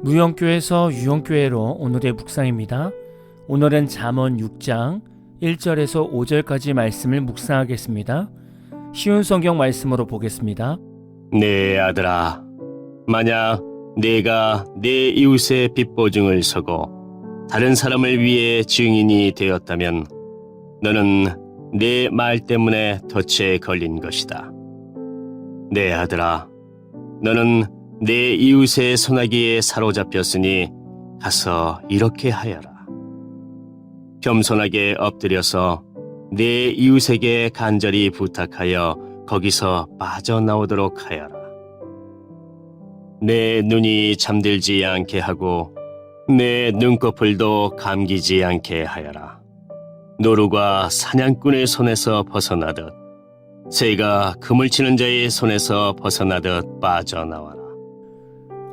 무영교에서 유영교회로 오늘의 묵상입니다. 오늘은 잠언 6장 1절에서 5절까지 말씀을 묵상하겠습니다. 쉬운 성경 말씀으로 보겠습니다. 내 아들아, 만약 내가 내 이웃의 빚보증을 서고 다른 사람을 위해 증인이 되었다면 너는 내 말 때문에 덫에 걸린 것이다. 내 아들아, 너는 내 이웃의 소나기에 사로잡혔으니 가서 이렇게 하여라. 겸손하게 엎드려서 내 이웃에게 간절히 부탁하여 거기서 빠져나오도록 하여라. 내 눈이 잠들지 않게 하고 내 눈꺼풀도 감기지 않게 하여라. 노루가 사냥꾼의 손에서 벗어나듯 새가 그물 치는 자의 손에서 벗어나듯 빠져나와라.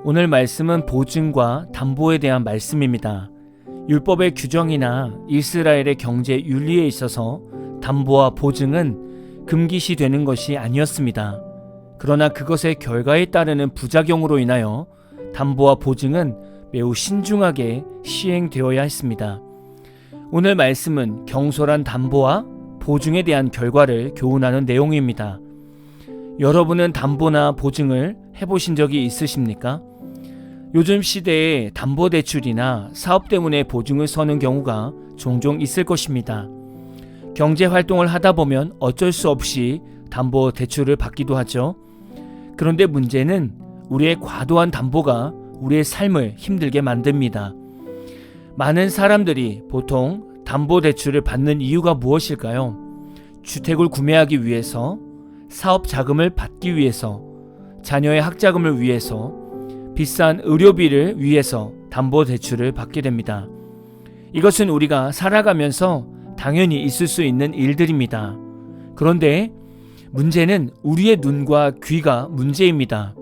오늘 말씀은 보증과 담보에 대한 말씀입니다. 율법의 규정이나 이스라엘의 경제 윤리에 있어서 담보와 보증은 금기시 되는 것이 아니었습니다. 그러나 그것의 결과에 따르는 부작용으로 인하여 담보와 보증은 매우 신중하게 시행되어야 했습니다. 오늘 말씀은 경솔한 담보와 보증에 대한 결과를 교훈하는 내용입니다. 여러분은 담보나 보증을 해보신 적이 있으십니까? 요즘 시대에 담보대출이나 사업 때문에 보증을 서는 경우가 종종 있을 것입니다. 경제활동을 하다 보면 어쩔 수 없이 담보대출을 받기도 하죠. 그런데 문제는 우리의 과도한 담보가 우리의 삶을 힘들게 만듭니다. 많은 사람들이 보통 담보대출을 받는 이유가 무엇일까요? 주택을 구매하기 위해서, 사업 자금을 받기 위해서, 자녀의 학자금을 위해서, 비싼 의료비를 위해서 담보대출을 받게 됩니다. 이것은 우리가 살아가면서 당연히 있을 수 있는 일들입니다. 그런데 문제는 우리의 눈과 귀가 문제입니다.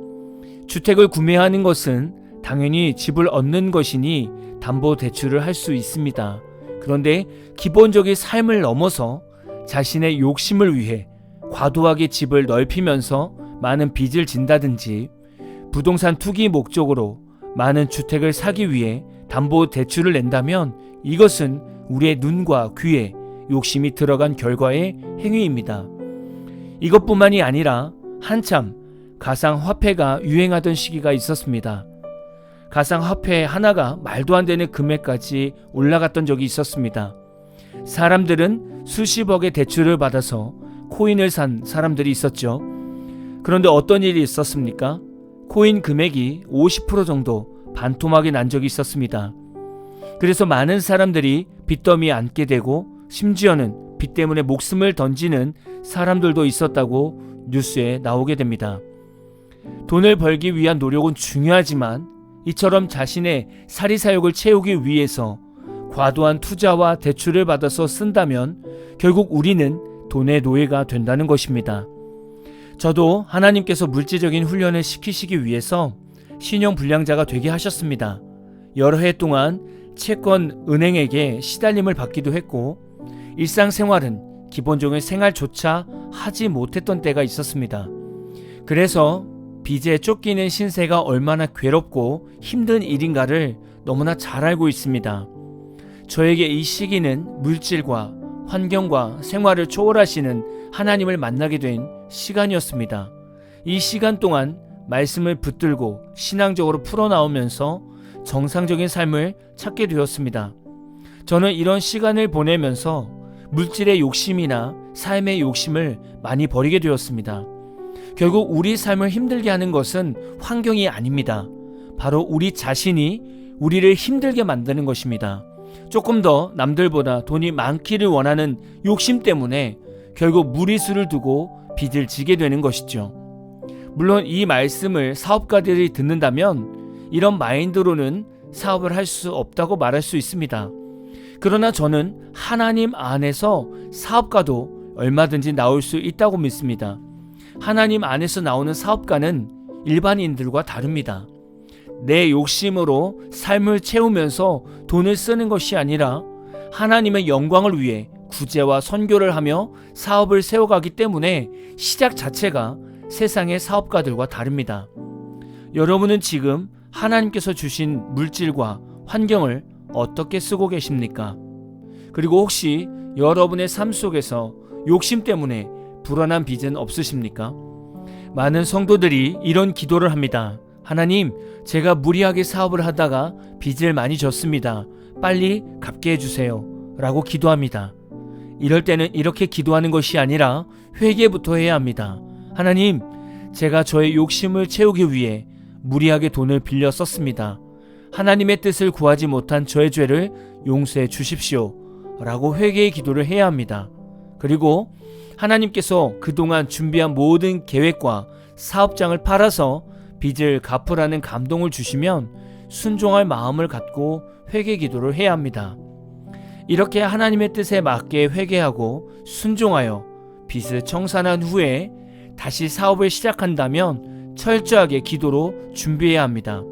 주택을 구매하는 것은 당연히 집을 얻는 것이니 담보대출을 할 수 있습니다. 그런데 기본적인 삶을 넘어서 자신의 욕심을 위해 과도하게 집을 넓히면서 많은 빚을 진다든지 부동산 투기 목적으로 많은 주택을 사기 위해 담보대출을 낸다면 이것은 우리의 눈과 귀에 욕심이 들어간 결과의 행위입니다. 이것뿐만이 아니라 한참 가상화폐가 유행하던 시기가 있었습니다. 가상화폐 하나가 말도 안 되는 금액까지 올라갔던 적이 있었습니다. 사람들은 수십억의 대출을 받아서 코인을 산 사람들이 있었죠. 그런데 어떤 일이 있었습니까? 코인 금액이 50% 정도 반토막이 난 적이 있었습니다. 그래서 많은 사람들이 빚더미에 앉게 되고 심지어는 빚 때문에 목숨을 던지는 사람들도 있었다고 뉴스에 나오게 됩니다. 돈을 벌기 위한 노력은 중요하지만 이처럼 자신의 사리사욕을 채우기 위해서 과도한 투자와 대출을 받아서 쓴다면 결국 우리는 돈의 노예가 된다는 것입니다. 저도 하나님께서 물질적인 훈련을 시키시기 위해서 신용불량자가 되게 하셨습니다. 여러 해 동안 채권 은행에게 시달림을 받기도 했고 일상생활은 기본적인 생활조차 하지 못했던 때가 있었습니다. 그래서 빚에 쫓기는 신세가 얼마나 괴롭고 힘든 일인가를 너무나 잘 알고 있습니다. 저에게 이 시기는 물질과 환경과 생활을 초월하시는 하나님을 만나게 된 시간이었습니다. 이 시간 동안 말씀을 붙들고 신앙적으로 풀어나오면서 정상적인 삶을 찾게 되었습니다. 저는 이런 시간을 보내면서 물질의 욕심이나 삶의 욕심을 많이 버리게 되었습니다. 결국 우리 삶을 힘들게 하는 것은 환경이 아닙니다. 바로 우리 자신이 우리를 힘들게 만드는 것입니다. 조금 더 남들보다 돈이 많기를 원하는 욕심 때문에 결국 무리수를 두고 빚을 지게 되는 것이죠. 물론 이 말씀을 사업가들이 듣는다면 이런 마인드로는 사업을 할 수 없다고 말할 수 있습니다. 그러나 저는 하나님 안에서 사업가도 얼마든지 나올 수 있다고 믿습니다. 하나님 안에서 나오는 사업가는 일반인들과 다릅니다. 내 욕심으로 삶을 채우면서 돈을 쓰는 것이 아니라 하나님의 영광을 위해 구제와 선교를 하며 사업을 세워가기 때문에 시작 자체가 세상의 사업가들과 다릅니다. 여러분은 지금 하나님께서 주신 물질과 환경을 어떻게 쓰고 계십니까? 그리고 혹시 여러분의 삶 속에서 욕심 때문에 불안한 빚은 없으십니까? 많은 성도들이 이런 기도를 합니다. 하나님, 제가 무리하게 사업을 하다가 빚을 많이 졌습니다. 빨리 갚게 해주세요. 라고 기도합니다. 이럴 때는 이렇게 기도하는 것이 아니라 회개부터 해야 합니다. 하나님, 제가 저의 욕심을 채우기 위해 무리하게 돈을 빌려 썼습니다. 하나님의 뜻을 구하지 못한 저의 죄를 용서해 주십시오. 라고 회개의 기도를 해야 합니다. 그리고 하나님께서 그동안 준비한 모든 계획과 사업장을 팔아서 빚을 갚으라는 감동을 주시면 순종할 마음을 갖고 회개 기도를 해야 합니다. 이렇게 하나님의 뜻에 맞게 회개하고 순종하여 빚을 청산한 후에 다시 사업을 시작한다면 철저하게 기도로 준비해야 합니다.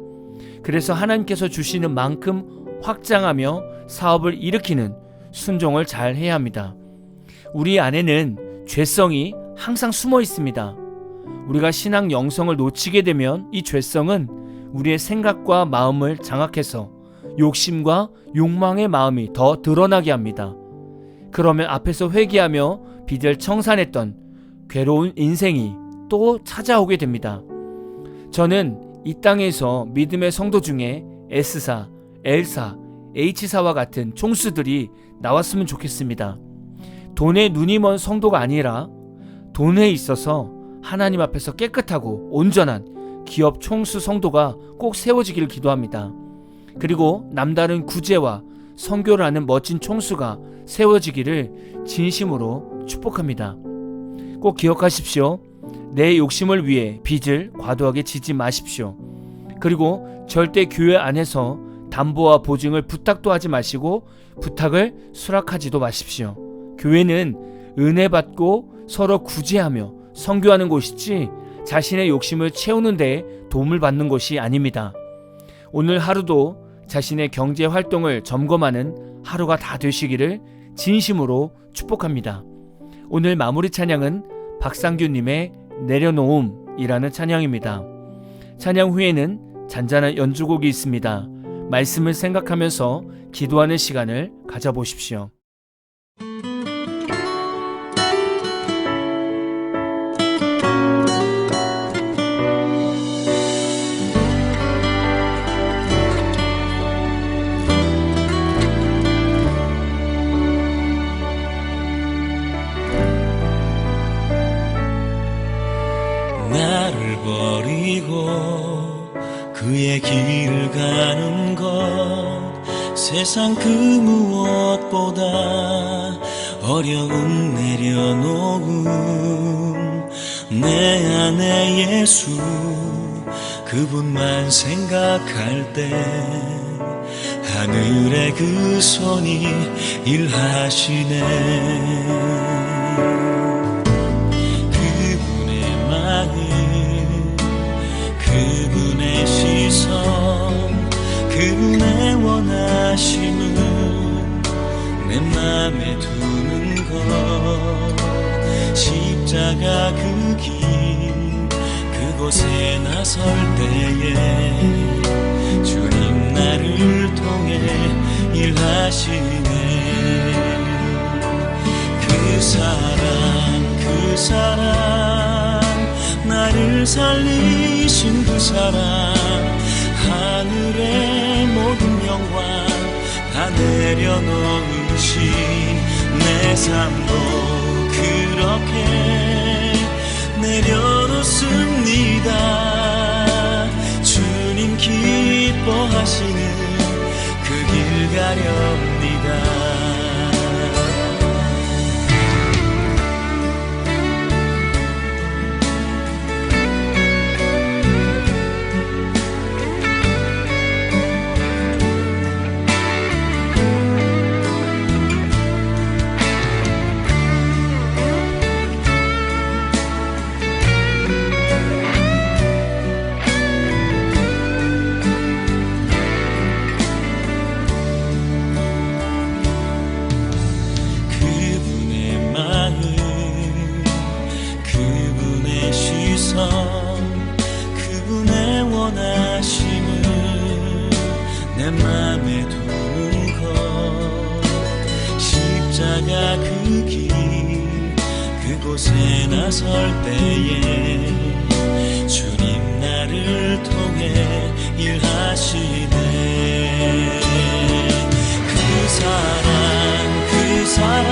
그래서 하나님께서 주시는 만큼 확장하며 사업을 일으키는 순종을 잘 해야 합니다. 우리 안에는 죄성이 항상 숨어 있습니다. 우리가 신앙 영성을 놓치게 되면 이 죄성은 우리의 생각과 마음을 장악해서 욕심과 욕망의 마음이 더 드러나게 합니다. 그러면 앞에서 회개하며 빚을 청산했던 괴로운 인생이 또 찾아오게 됩니다. 저는 이 땅에서 믿음의 성도 중에 S사, L사, H사와 같은 총수들이 나왔으면 좋겠습니다. 돈에 눈이 먼 성도가 아니라 돈에 있어서 하나님 앞에서 깨끗하고 온전한 기업 총수 성도가 꼭 세워지기를 기도합니다. 그리고 남다른 구제와 선교를 하는 멋진 총수가 세워지기를 진심으로 축복합니다. 꼭 기억하십시오. 내 욕심을 위해 빚을 과도하게 지지 마십시오. 그리고 절대 교회 안에서 담보와 보증을 부탁도 하지 마시고 부탁을 수락하지도 마십시오. 교회는 은혜 받고 서로 구제하며 선교하는 곳이지 자신의 욕심을 채우는 데 도움을 받는 곳이 아닙니다. 오늘 하루도 자신의 경제 활동을 점검하는 하루가 다 되시기를 진심으로 축복합니다. 오늘 마무리 찬양은 박상규님의 내려놓음이라는 찬양입니다. 찬양 후에는 잔잔한 연주곡이 있습니다. 말씀을 생각하면서 기도하는 시간을 가져보십시오. 나를 버리고 그의 길을 가는 것 세상 그 무엇보다 어려운 내려놓음 내 안에 예수 그분만 생각할 때 하늘의 그 손이 일하시네. 그분의 시선 그분의 원하심은 내 맘에 두는 것 십자가 그 길 그곳에 나설 때에 주님 나를 통해 일하시네. 그 사랑 나를 살리신 그 사랑 하늘의 모든 영광 다 내려놓으신 내 삶도 그렇게 내려놓습니다. 주님 기뻐하시는 그 길 가렵니다. 곳에 나설 때에 주님 나를 통해 일하시네. 그 사랑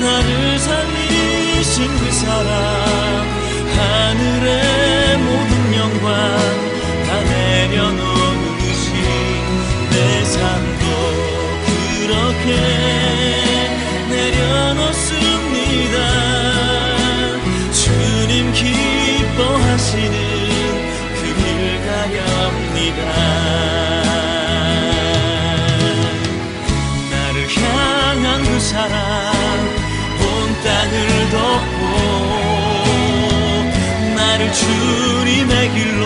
나를 살리신 그 사랑 하늘의 모든 영광 다 내려놓으신 내 삶도 그렇게 내려놓습니다. 주님 기뻐하시는 그 길 가렵니다. 나를 향한 그 사랑 온 땅을 덮고 나를 주님의 길로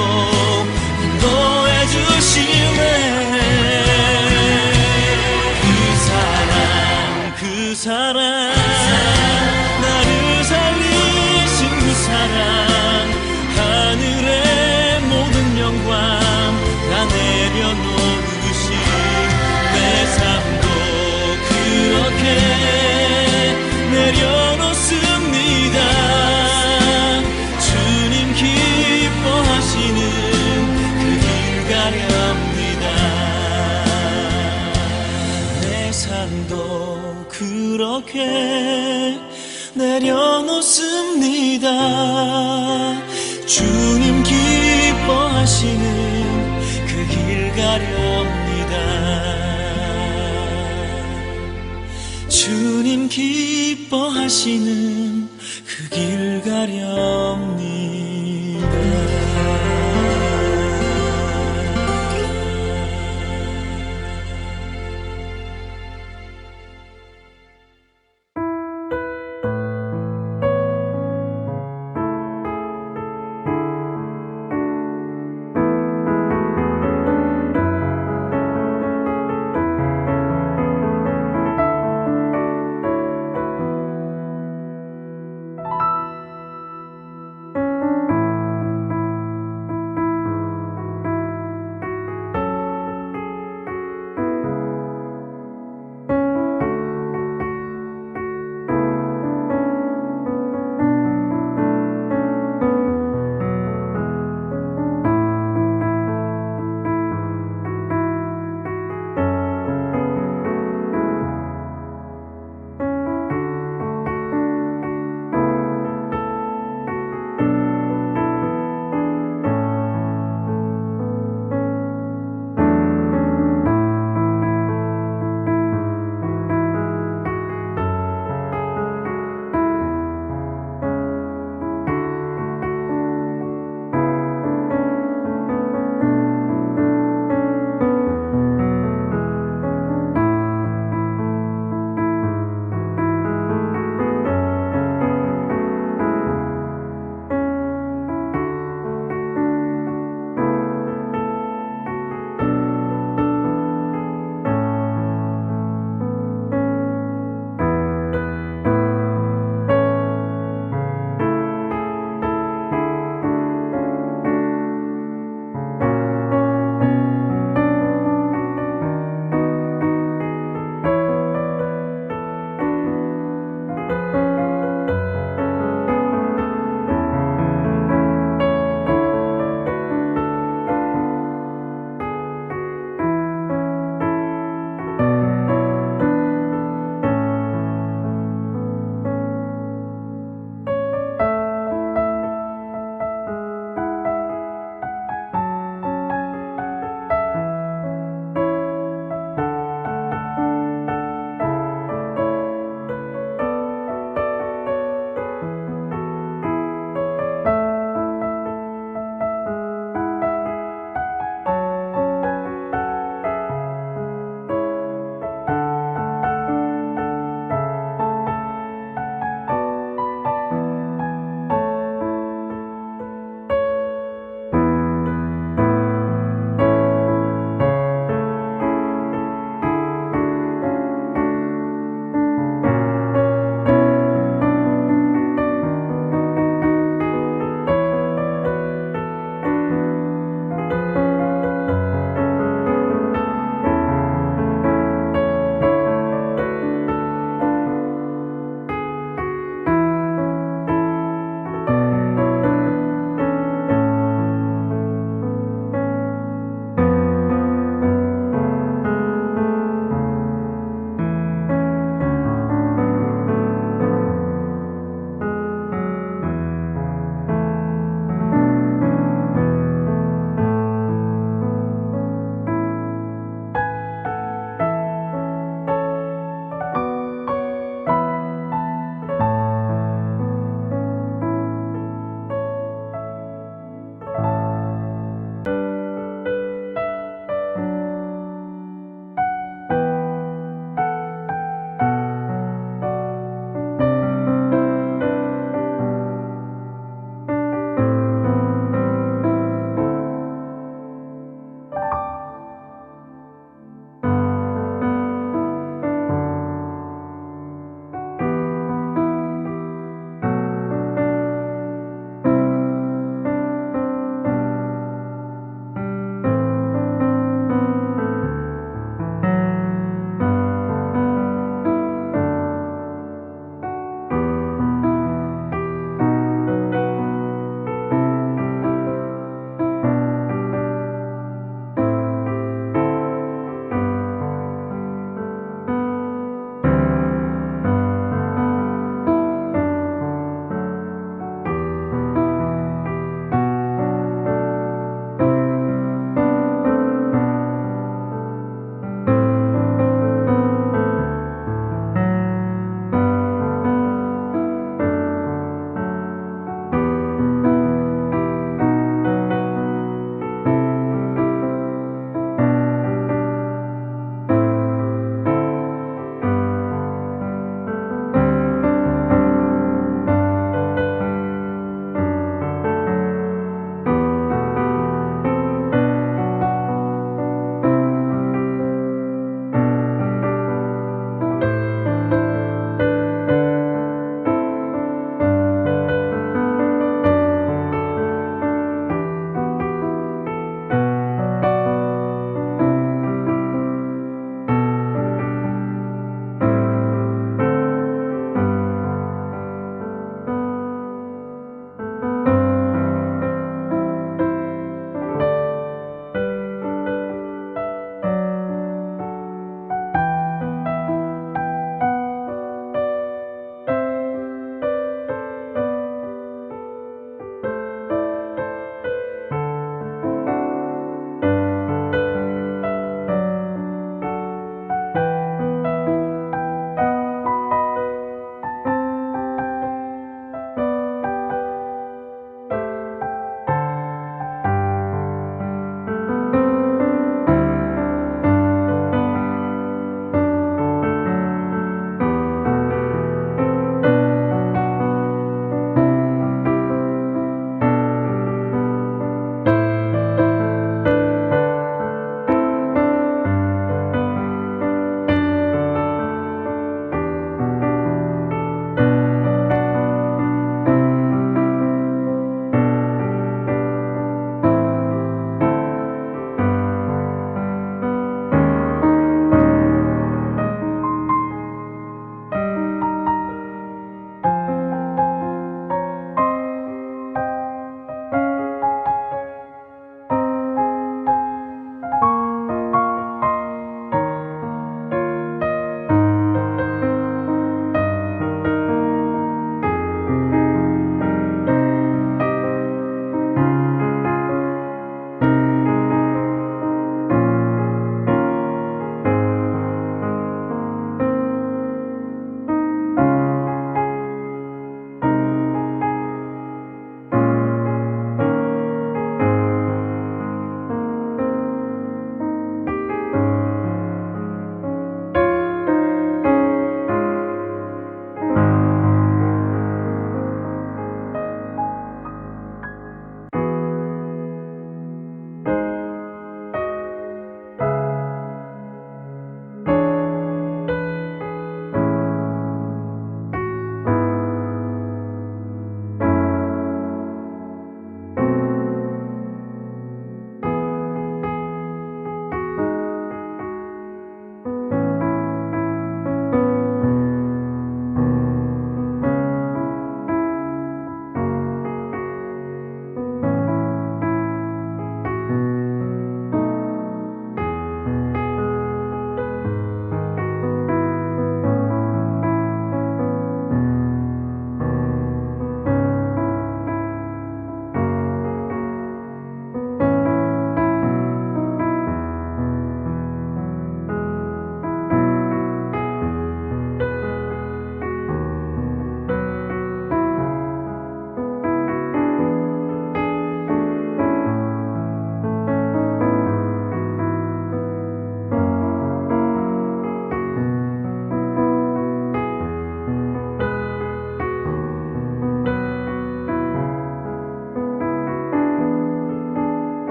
인도해 주시네. 그 사랑 나를 살리신 그 사랑 하늘의 모든 영광 다 내려놓으신 내 삶도 그렇게 내려놓습니다. 주님 기뻐하시는 그 길 가렵니다. 내 삶도 그렇게 내려놓습니다. 주님 기뻐하시는 그 길 가렵니다. 주님 기뻐하시는 그 길 가렵니다.